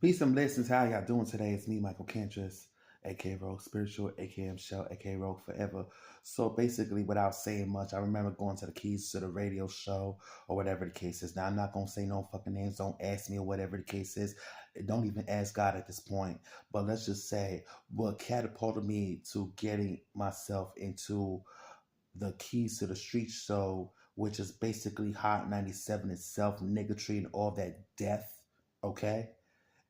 Peace and blessings. How y'all doing today? It's me, Michael Cantress, aka Rogue Spiritual, aka Michelle, aka Rogue Forever. So basically, without saying much, I remember going to the keys to the radio show or whatever the case is. Now, I'm not going to say no fucking names. Don't ask me or whatever the case is. Don't even ask God at this point. But let's just say what catapulted me to getting myself into the keys to the street show, which is basically Hot 97 itself, niggatry and all that death, okay?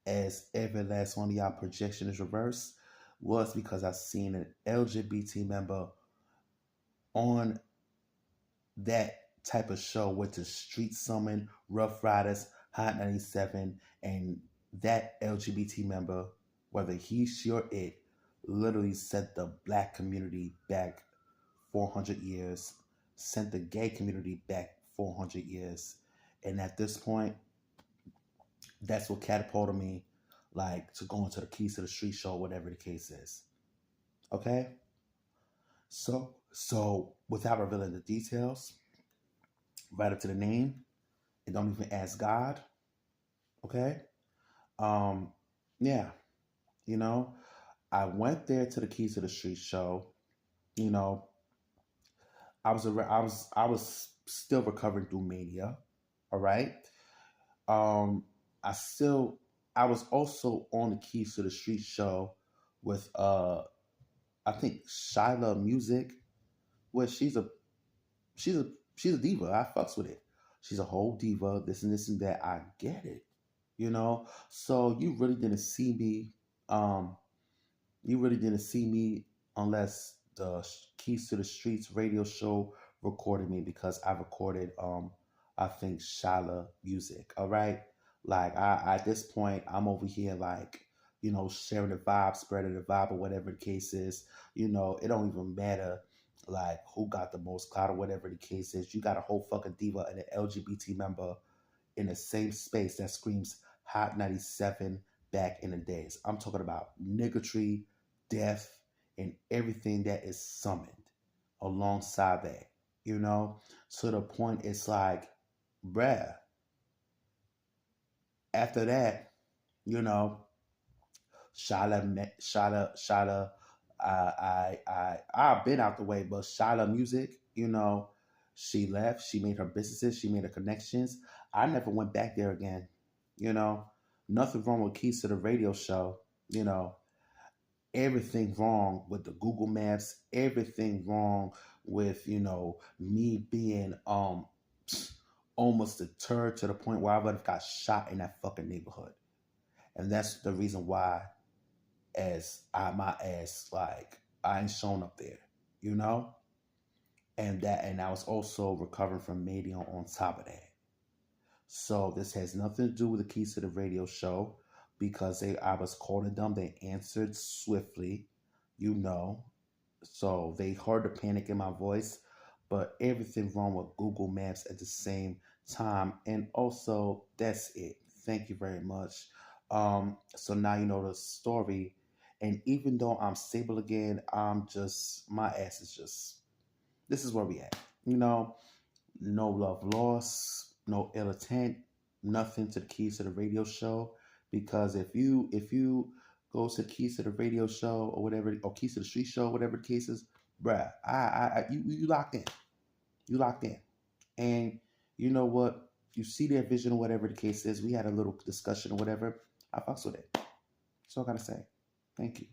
As every last one of y'all projection is reversed, was because I seen an LGBT member on that type of show with the Street Summon, Rough Riders, Hot 97, and that LGBT member, whether he, she, or it, literally set the black community back 400 years, sent the gay community back 400 years. And at this point, that's what catapulted me, like, to go into the keys to the street show, whatever the case is. Okay? So without revealing the details, right up to the name, and don't even ask God. Okay? Yeah. You know, I went there to the keys to the street show. You know, I was still recovering through Mania. All right. Um, I was also on the keys to the street show with I think Shia Music, where she's a she's a diva. I fucks with it. She's a whole diva, this and that. I get it. You know? So you really didn't see me. Um you really didn't see me unless the Keys to the Streets radio show recorded me, because I recorded I think Shala Music. All right. Like I at this point I'm over here, like, sharing the vibe, spreading the vibe, or whatever the case is. It don't even matter like who got the most clout or whatever the case is. You got a whole fucking diva and an LGBT member in the same space that screams Hot 97 back in the days. I'm talking about niggatry, death, and everything that is summoned alongside that, To the point it's like, bruh, after that, you know, Shala, I've been out the way, but Shala Music, she left, she made her businesses, she made her connections. I never went back there again, you know. Nothing wrong with Keys to the Radio Show, you know. Everything wrong with the Google Maps, everything wrong with, me being almost deterred to the point where I would have got shot in that fucking neighborhood. And that's the reason why my ass, like, I ain't shown up there, you know? And I was also recovering from Mania on top of that. So this has nothing to do with the Keys to the Radio Show, because I was calling them. They answered swiftly, So they heard the panic in my voice, but everything wrong with Google Maps at the same time. And also, that's it. Thank you very much. So now you know the story. And even though I'm stable again, my ass is just, this is where we at. No love lost, no ill intent, nothing to the Keys to the Radio Show. Because if you go to the Keys to the Radio Show or whatever, or Keys to the Street Show, whatever the case is, bruh, you locked in. You locked in. And you know what? You see their vision or whatever the case is. We had a little discussion or whatever. I fucks with it. That's all I gotta say. Thank you.